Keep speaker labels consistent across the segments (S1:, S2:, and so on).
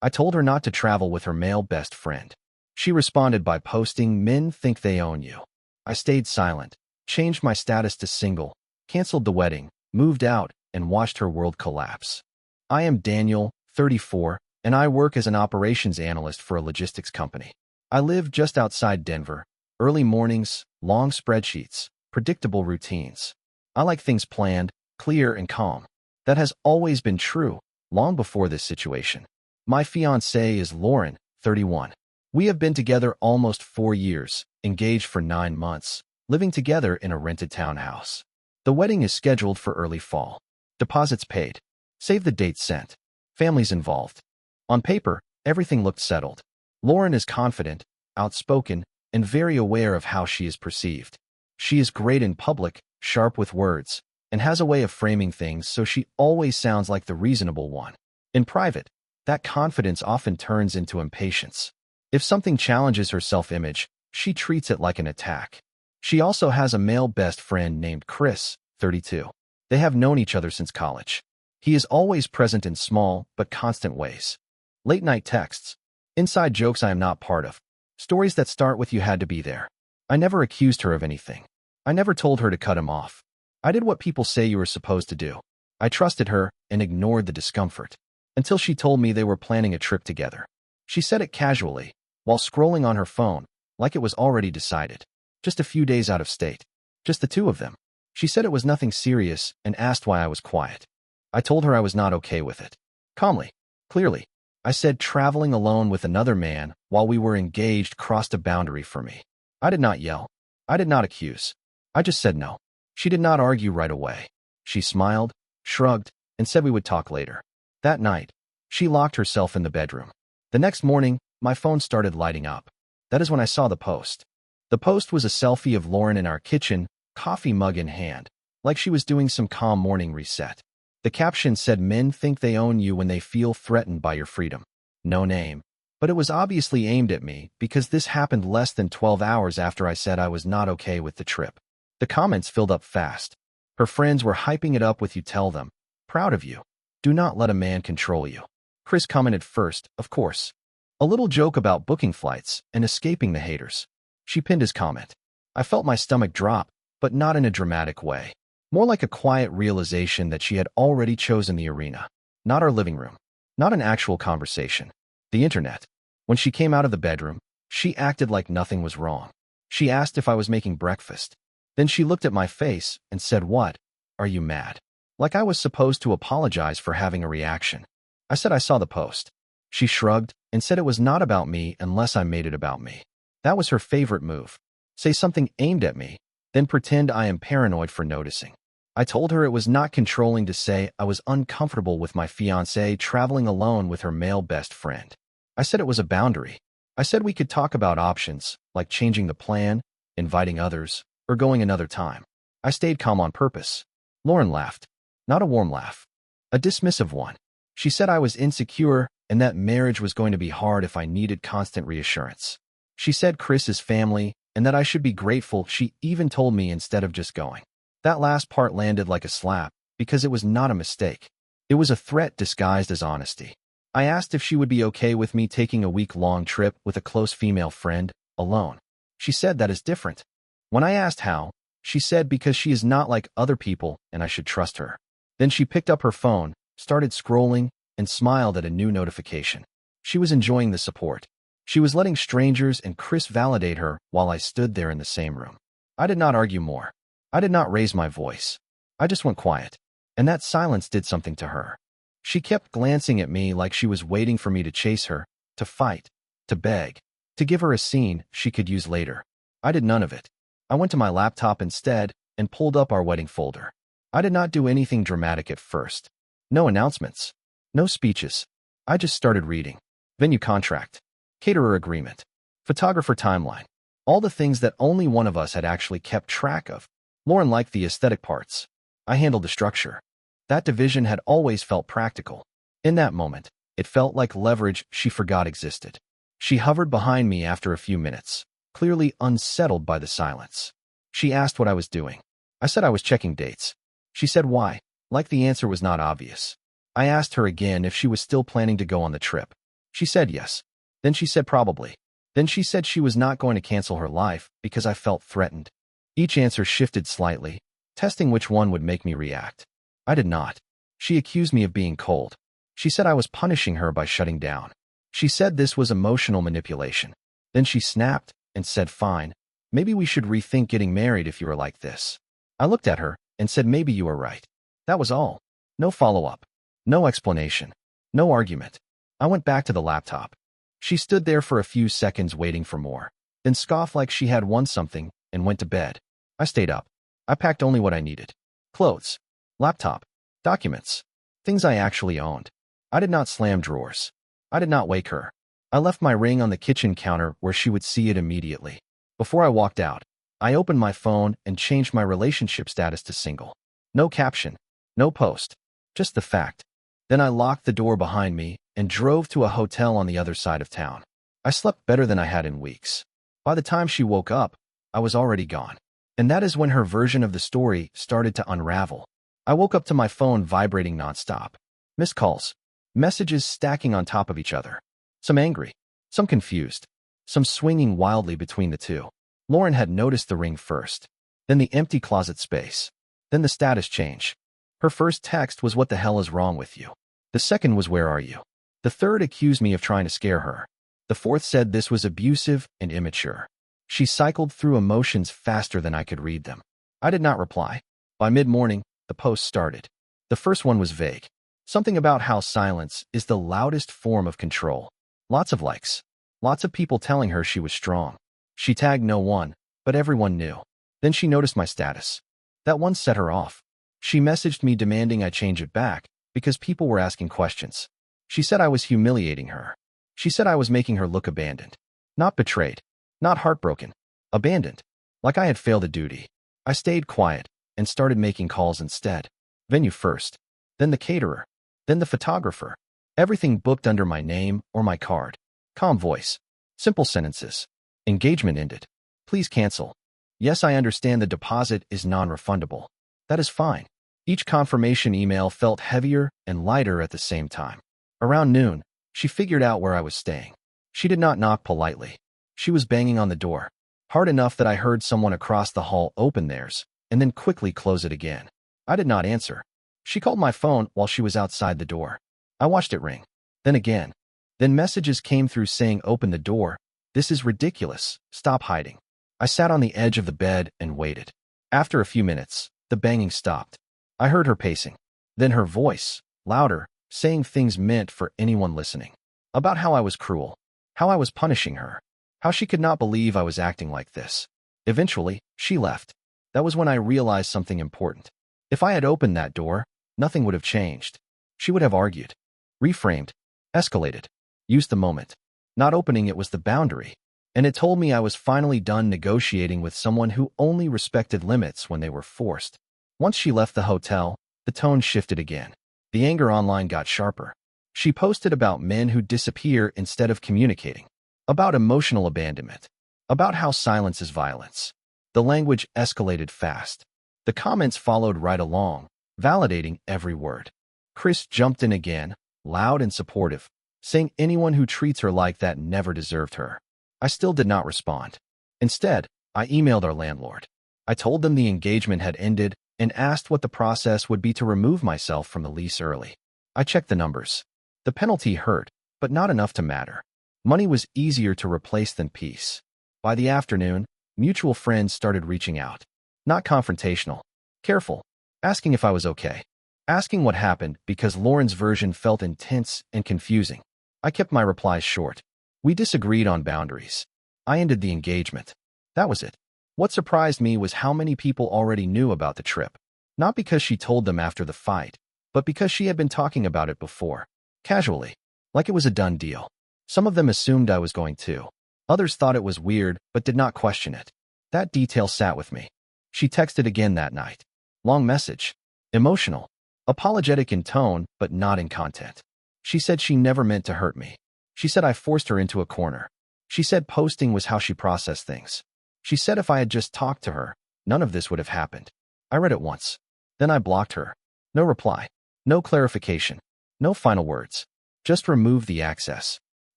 S1: I told her not to travel with her male best friend. She responded by posting, "Men think they own you." I stayed silent, changed my status to single, canceled the wedding, moved out, and watched her world collapse. I am Daniel, 34, and I work as an operations analyst for a logistics company. I live just outside Denver. Early mornings, long spreadsheets, predictable routines. I like things planned, clear, and calm. That has always been true, long before this situation. My fiancée is Lauren, 31. We have been together almost 4 years, engaged for 9 months, living together in a rented townhouse. The wedding is scheduled for early fall. Deposits paid. Save the date sent. Families involved. On paper, everything looked settled. Lauren is confident, outspoken, and very aware of how she is perceived. She is great in public, sharp with words, and has a way of framing things so she always sounds like the reasonable one. In private, that confidence often turns into impatience. If something challenges her self-image, she treats it like an attack. She also has a male best friend named Chris, 32. They have known each other since college. He is always present in small but constant ways. Late-night texts, inside jokes I am not part of, stories that start with "you had to be there." I never accused her of anything. I never told her to cut him off. I did what people say you are supposed to do. I trusted her and ignored the discomfort, until she told me they were planning a trip together. She said it casually, while scrolling on her phone, like it was already decided. Just a few days out of state. Just the two of them. She said it was nothing serious and asked why I was quiet. I told her I was not okay with it. Calmly, clearly, I said traveling alone with another man while we were engaged crossed a boundary for me. I did not yell. I did not accuse. I just said no. She did not argue right away. She smiled, shrugged, and said we would talk later. That night, she locked herself in the bedroom. The next morning, my phone started lighting up. That is when I saw the post. The post was a selfie of Lauren in our kitchen, coffee mug in hand, like she was doing some calm morning reset. The caption said, "Men think they own you when they feel threatened by your freedom." No name. But it was obviously aimed at me because this happened less than 12 hours after I said I was not okay with the trip. The comments filled up fast. Her friends were hyping it up with "you tell them. Proud of you. Do not let a man control you." Chris commented first, of course. A little joke about booking flights and escaping the haters. She pinned his comment. I felt my stomach drop, but not in a dramatic way. More like a quiet realization that she had already chosen the arena. Not our living room. Not an actual conversation. The internet. When she came out of the bedroom, she acted like nothing was wrong. She asked if I was making breakfast. Then she looked at my face and said, "What? Are you mad?" Like I was supposed to apologize for having a reaction. I said I saw the post. She shrugged and said it was not about me unless I made it about me. That was her favorite move. Say something aimed at me, then pretend I am paranoid for noticing. I told her it was not controlling to say I was uncomfortable with my fiancée traveling alone with her male best friend. I said it was a boundary. I said we could talk about options, like changing the plan, inviting others, or going another time. I stayed calm on purpose. Lauren laughed. Not a warm laugh. A dismissive one. She said I was insecure and that marriage was going to be hard if I needed constant reassurance. She said Chris is family and that I should be grateful. She even told me instead of just going. That last part landed like a slap because it was not a mistake. It was a threat disguised as honesty. I asked if she would be okay with me taking a week-long trip with a close female friend, alone. She said that is different. When I asked how, she said because she is not like other people and I should trust her. Then she picked up her phone, started scrolling, and smiled at a new notification. She was enjoying the support. She was letting strangers and Chris validate her while I stood there in the same room. I did not argue more. I did not raise my voice. I just went quiet. And that silence did something to her. She kept glancing at me like she was waiting for me to chase her, to fight, to beg, to give her a scene she could use later. I did none of it. I went to my laptop instead and pulled up our wedding folder. I did not do anything dramatic at first. No announcements. No speeches. I just started reading. Venue contract. Caterer agreement. Photographer timeline. All the things that only one of us had actually kept track of. Lauren liked the aesthetic parts. I handled the structure. That division had always felt practical. In that moment, it felt like leverage she forgot existed. She hovered behind me after a few minutes, clearly unsettled by the silence. She asked what I was doing. I said I was checking dates. She said why, like the answer was not obvious. I asked her again if she was still planning to go on the trip. She said yes. Then she said probably. Then she said she was not going to cancel her life because I felt threatened. Each answer shifted slightly, testing which one would make me react. I did not. She accused me of being cold. She said I was punishing her by shutting down. She said this was emotional manipulation. Then she snapped and said, fine, maybe we should rethink getting married if you are like this. I looked at her and said, maybe you are right. That was all. No follow-up. No explanation. No argument. I went back to the laptop. She stood there for a few seconds waiting for more, then scoffed like she had won something and went to bed. I stayed up. I packed only what I needed. Clothes, laptop, documents, things I actually owned. I did not slam drawers. I did not wake her. I left my ring on the kitchen counter where she would see it immediately. Before I walked out, I opened my phone and changed my relationship status to single. No caption, no post, just the fact. Then I locked the door behind me and drove to a hotel on the other side of town. I slept better than I had in weeks. By the time she woke up, I was already gone. And that is when her version of the story started to unravel. I woke up to my phone vibrating nonstop. Missed calls, messages stacking on top of each other. Some angry, some confused, some swinging wildly between the two. Lauren had noticed the ring first, then the empty closet space, then the status change. Her first text was, "What the hell is wrong with you?" The second was, "Where are you?" The third accused me of trying to scare her. The fourth said this was abusive and immature. She cycled through emotions faster than I could read them. I did not reply. By mid-morning, the post started. The first one was vague. Something about how silence is the loudest form of control. Lots of likes. Lots of people telling her she was strong. She tagged no one, but everyone knew. Then she noticed my status. That one set her off. She messaged me demanding I change it back because people were asking questions. She said I was humiliating her. She said I was making her look abandoned. Not betrayed. Not heartbroken. Abandoned. Like I had failed a duty. I stayed quiet and started making calls instead. Venue first. Then the caterer. Then the photographer. Everything booked under my name or my card. Calm voice. Simple sentences. Engagement ended. Please cancel. Yes, I understand the deposit is non-refundable. That is fine. Each confirmation email felt heavier and lighter at the same time. Around noon, she figured out where I was staying. She did not knock politely. She was banging on the door, hard enough that I heard someone across the hall open theirs and then quickly close it again. I did not answer. She called my phone while she was outside the door. I watched it ring. Then again. Then messages came through saying, "Open the door. This is ridiculous. Stop hiding." I sat on the edge of the bed and waited. After a few minutes, the banging stopped. I heard her pacing. Then her voice, louder, saying things meant for anyone listening. About how I was cruel. How I was punishing her. How she could not believe I was acting like this. Eventually, she left. That was when I realized something important. If I had opened that door, nothing would have changed. She would have argued, reframed, escalated, used the moment. Not opening it was the boundary, and it told me I was finally done negotiating with someone who only respected limits when they were forced. Once she left the hotel, the tone shifted again. The anger online got sharper. She posted about men who disappear instead of communicating, about emotional abandonment, about how silence is violence. The language escalated fast. The comments followed right along, validating every word. Chris jumped in again, loud and supportive, saying anyone who treats her like that never deserved her. I still did not respond. Instead, I emailed our landlord. I told them the engagement had ended and asked what the process would be to remove myself from the lease early. I checked the numbers. The penalty hurt, but not enough to matter. Money was easier to replace than peace. By the afternoon, mutual friends started reaching out. Not confrontational. Careful. Asking if I was okay. Asking what happened because Lauren's version felt intense and confusing. I kept my replies short. We disagreed on boundaries. I ended the engagement. That was it. What surprised me was how many people already knew about the trip. Not because she told them after the fight, but because she had been talking about it before. Casually. Like it was a done deal. Some of them assumed I was going to. Others thought it was weird, but did not question it. That detail sat with me. She texted again that night. Long message. Emotional. Apologetic in tone, but not in content. She said she never meant to hurt me. She said I forced her into a corner. She said posting was how she processed things. She said if I had just talked to her, none of this would have happened. I read it once. Then I blocked her. No reply. No clarification. No final words. Just remove the access.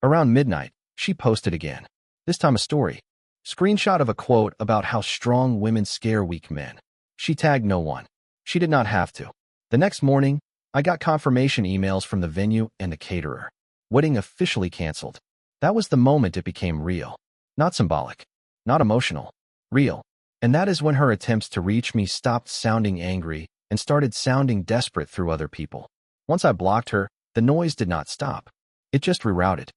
S1: Around midnight, she posted again. This time a story. Screenshot of a quote about how strong women scare weak men. She tagged no one. She did not have to. The next morning, I got confirmation emails from the venue and the caterer. Wedding officially canceled. That was the moment it became real. Not symbolic. Not emotional. Real. And that is when her attempts to reach me stopped sounding angry and started sounding desperate through other people. Once I blocked her, the noise did not stop. It just rerouted.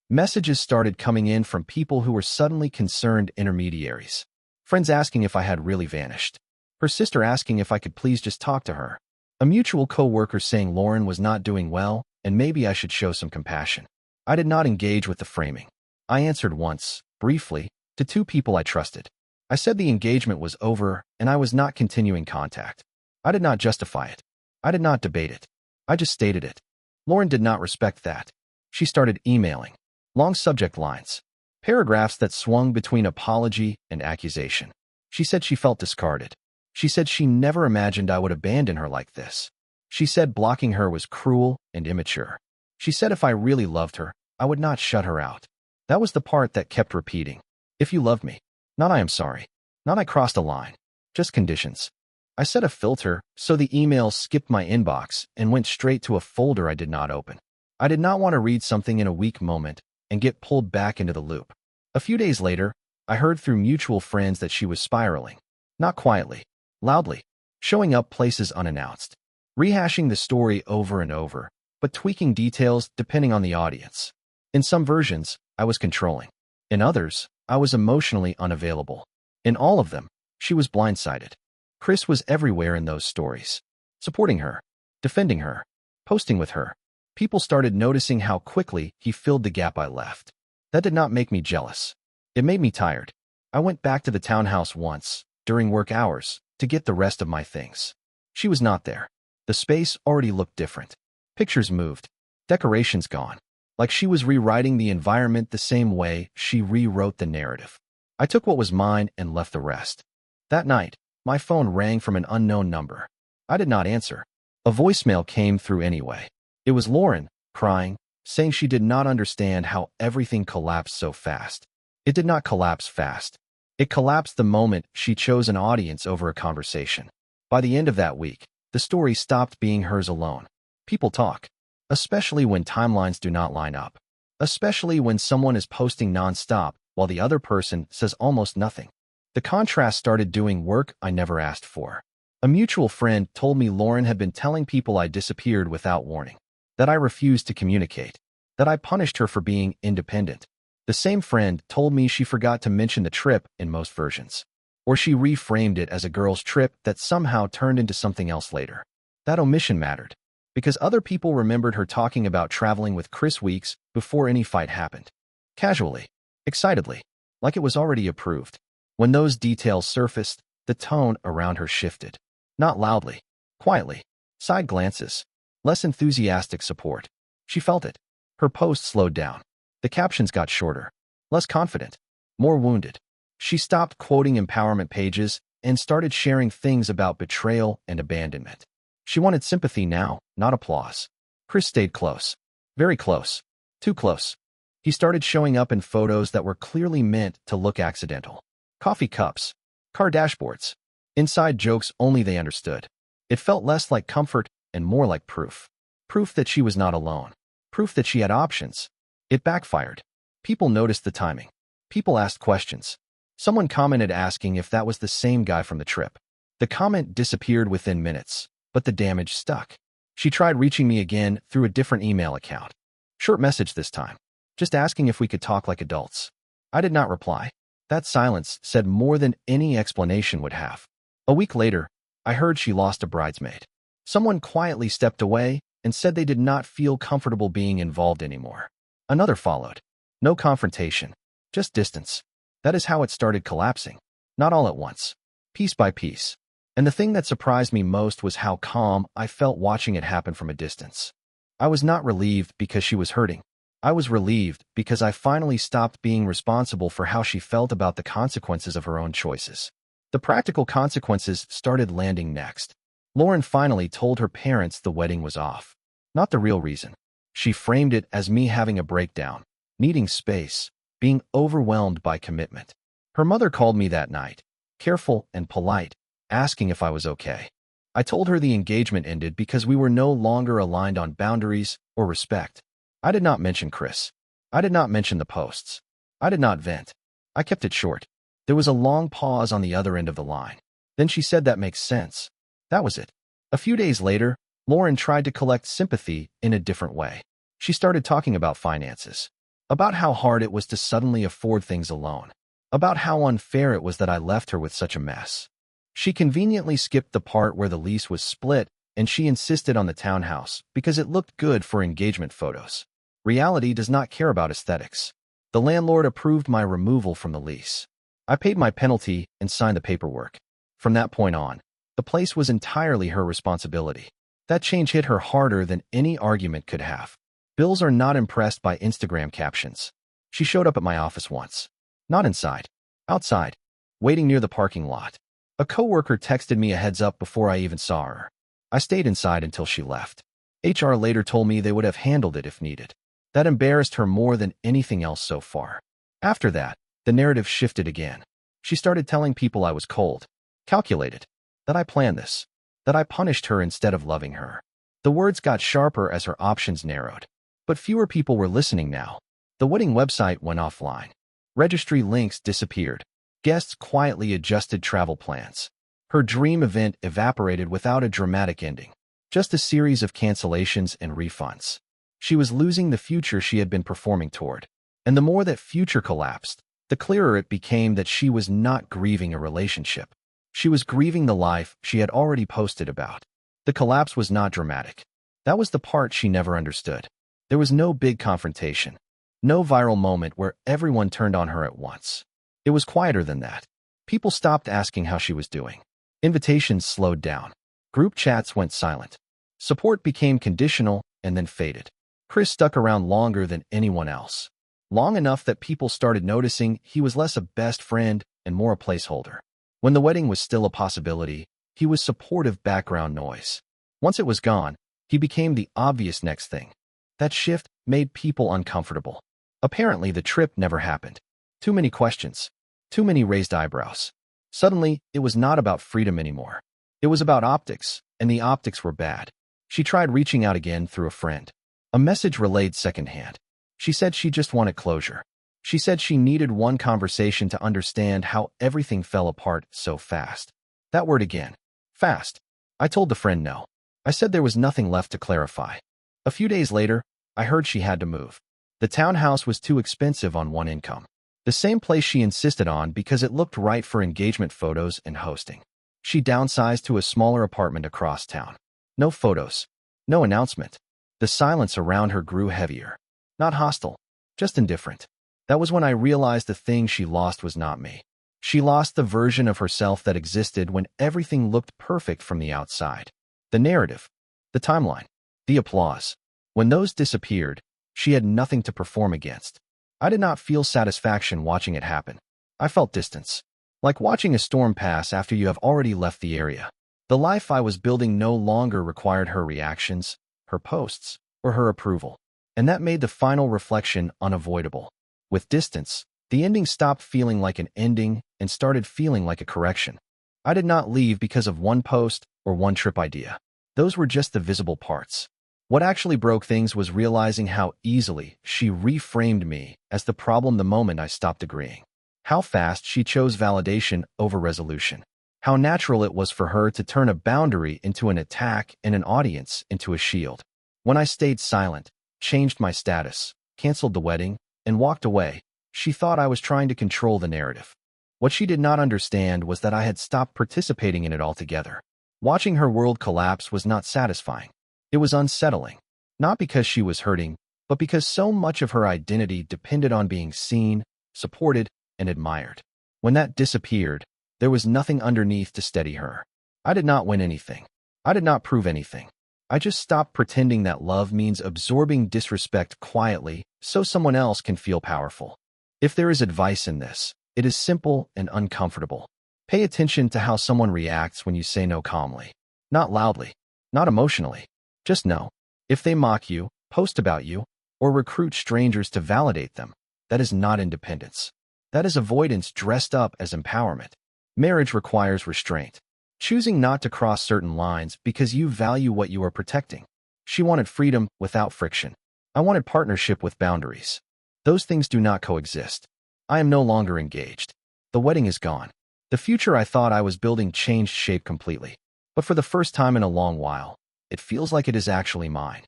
S1: Messages started coming in from people who were suddenly concerned intermediaries. Friends asking if I had really vanished. Her sister asking if I could please just talk to her. A mutual co-worker saying Lauren was not doing well and maybe I should show some compassion. I did not engage with the framing. I answered once, briefly, to two people I trusted. I said the engagement was over and I was not continuing contact. I did not justify it. I did not debate it. I just stated it. Lauren did not respect that. She started emailing. Long subject lines. Paragraphs that swung between apology and accusation. She said she felt discarded. She said she never imagined I would abandon her like this. She said blocking her was cruel and immature. She said if I really loved her, I would not shut her out. That was the part that kept repeating. If you loved me. Not I am sorry. Not I crossed a line. Just conditions. I set a filter so the emails skipped my inbox and went straight to a folder I did not open. I did not want to read something in a weak moment and get pulled back into the loop. A few days later, I heard through mutual friends that she was spiraling. Not quietly, loudly, showing up places unannounced, rehashing the story over and over, but tweaking details depending on the audience. In some versions, I was controlling. In others, I was emotionally unavailable. In all of them, she was blindsided. Chris was everywhere in those stories, supporting her, defending her, posting with her. People started noticing how quickly he filled the gap I left. That did not make me jealous. It made me tired. I went back to the townhouse once, during work hours, to get the rest of my things. She was not there. The space already looked different. Pictures moved. Decorations gone. Like she was rewriting the environment the same way she rewrote the narrative. I took what was mine and left the rest. That night, my phone rang from an unknown number. I did not answer. A voicemail came through anyway. It was Lauren, crying, saying she did not understand how everything collapsed so fast. It did not collapse fast. It collapsed the moment she chose an audience over a conversation. By the end of that week, the story stopped being hers alone. People talk, especially when timelines do not line up, especially when someone is posting nonstop while the other person says almost nothing. The contrast started doing work I never asked for. A mutual friend told me Lauren had been telling people I disappeared without warning, that I refused to communicate, that I punished her for being independent. The same friend told me she forgot to mention the trip in most versions, or she reframed it as a girl's trip that somehow turned into something else later. That omission mattered, because other people remembered her talking about traveling with Chris weeks before any fight happened. Casually, excitedly, like it was already approved. When those details surfaced, the tone around her shifted. Not loudly, quietly, side glances, less enthusiastic support. She felt it. Her post slowed down. The captions got shorter, less confident, more wounded. She stopped quoting empowerment pages and started sharing things about betrayal and abandonment. She wanted sympathy now, not applause. Chris stayed close. Very close. Too close. He started showing up in photos that were clearly meant to look accidental. Coffee cups. Car dashboards. Inside jokes only they understood. It felt less like comfort and more like proof. Proof that she was not alone. Proof that she had options. It backfired. People noticed the timing. People asked questions. Someone commented asking if that was the same guy from the trip. The comment disappeared within minutes, but the damage stuck. She tried reaching me again through a different email account. Short message this time, just asking if we could talk like adults. I did not reply. That silence said more than any explanation would have. A week later, I heard she lost a bridesmaid. Someone quietly stepped away and said they did not feel comfortable being involved anymore. Another followed. No confrontation, just distance. That is how it started collapsing. Not all at once. Piece by piece. And the thing that surprised me most was how calm I felt watching it happen from a distance. I was not relieved because she was hurting. I was relieved because I finally stopped being responsible for how she felt about the consequences of her own choices. The practical consequences started landing next. Lauren finally told her parents the wedding was off. Not the real reason. She framed it as me having a breakdown, needing space, being overwhelmed by commitment. Her mother called me that night, careful and polite, asking if I was okay. I told her the engagement ended because we were no longer aligned on boundaries or respect. I did not mention Chris. I did not mention the posts. I did not vent. I kept it short. There was a long pause on the other end of the line. Then she said, "That makes sense." That was it. A few days later, Lauren tried to collect sympathy in a different way. She started talking about finances, about how hard it was to suddenly afford things alone, about how unfair it was that I left her with such a mess. She conveniently skipped the part where the lease was split, and she insisted on the townhouse because it looked good for engagement photos. Reality does not care about aesthetics. The landlord approved my removal from the lease. I paid my penalty and signed the paperwork. From that point on, the place was entirely her responsibility. That change hit her harder than any argument could have. Bills are not impressed by Instagram captions. She showed up at my office once. Not inside. Outside. Waiting near the parking lot. A coworker texted me a heads up before I even saw her. I stayed inside until she left. HR later told me they would have handled it if needed. That embarrassed her more than anything else so far. After that, the narrative shifted again. She started telling people I was cold, calculated, that I planned this, that I punished her instead of loving her. The words got sharper as her options narrowed. But fewer people were listening now. The wedding website went offline. Registry links disappeared. Guests quietly adjusted travel plans. Her dream event evaporated without a dramatic ending, just a series of cancellations and refunds. She was losing the future she had been performing toward. And the more that future collapsed, the clearer it became that she was not grieving a relationship. She was grieving the life she had already posted about. The collapse was not dramatic. That was the part she never understood. There was no big confrontation, no viral moment where everyone turned on her at once. It was quieter than that. People stopped asking how she was doing. Invitations slowed down. Group chats went silent. Support became conditional and then faded. Chris stuck around longer than anyone else. Long enough that people started noticing he was less a best friend and more a placeholder. When the wedding was still a possibility, he was supportive background noise. Once it was gone, he became the obvious next thing. That shift made people uncomfortable. Apparently, the trip never happened. Too many questions. Too many raised eyebrows. Suddenly, it was not about freedom anymore. It was about optics, and the optics were bad. She tried reaching out again through a friend. A message relayed secondhand. She said she just wanted closure. She said she needed one conversation to understand how everything fell apart so fast. That word again. Fast. I told the friend no. I said there was nothing left to clarify. A few days later, I heard she had to move. The townhouse was too expensive on one income. The same place she insisted on because it looked right for engagement photos and hosting. She downsized to a smaller apartment across town. No photos. No announcement. The silence around her grew heavier. Not hostile, just indifferent. That was when I realized the thing she lost was not me. She lost the version of herself that existed when everything looked perfect from the outside. The narrative, the timeline, the applause. When those disappeared, she had nothing to perform against. I did not feel satisfaction watching it happen. I felt distance. Like watching a storm pass after you have already left the area. The life I was building no longer required her reactions, her posts, or her approval. And that made the final reflection unavoidable. With distance, the ending stopped feeling like an ending and started feeling like a correction. I did not leave because of one post or one trip idea. Those were just the visible parts. What actually broke things was realizing how easily she reframed me as the problem the moment I stopped agreeing. How fast she chose validation over resolution. How natural it was for her to turn a boundary into an attack and an audience into a shield. When I stayed silent, changed my status, canceled the wedding, and walked away, she thought I was trying to control the narrative. What she did not understand was that I had stopped participating in it altogether. Watching her world collapse was not satisfying. It was unsettling. Not because she was hurting, but because so much of her identity depended on being seen, supported, and admired. When that disappeared, there was nothing underneath to steady her. I did not win anything. I did not prove anything. I just stopped pretending that love means absorbing disrespect quietly so someone else can feel powerful. If there is advice in this, it is simple and uncomfortable. Pay attention to how someone reacts when you say no calmly. Not loudly. Not emotionally. Just no. If they mock you, post about you, or recruit strangers to validate them. That is not independence. That is avoidance dressed up as empowerment. Marriage requires restraint, choosing not to cross certain lines because you value what you are protecting. She wanted freedom without friction. I wanted partnership with boundaries. Those things do not coexist. I am no longer engaged. The wedding is gone. The future I thought I was building changed shape completely. But for the first time in a long while, it feels like it is actually mine.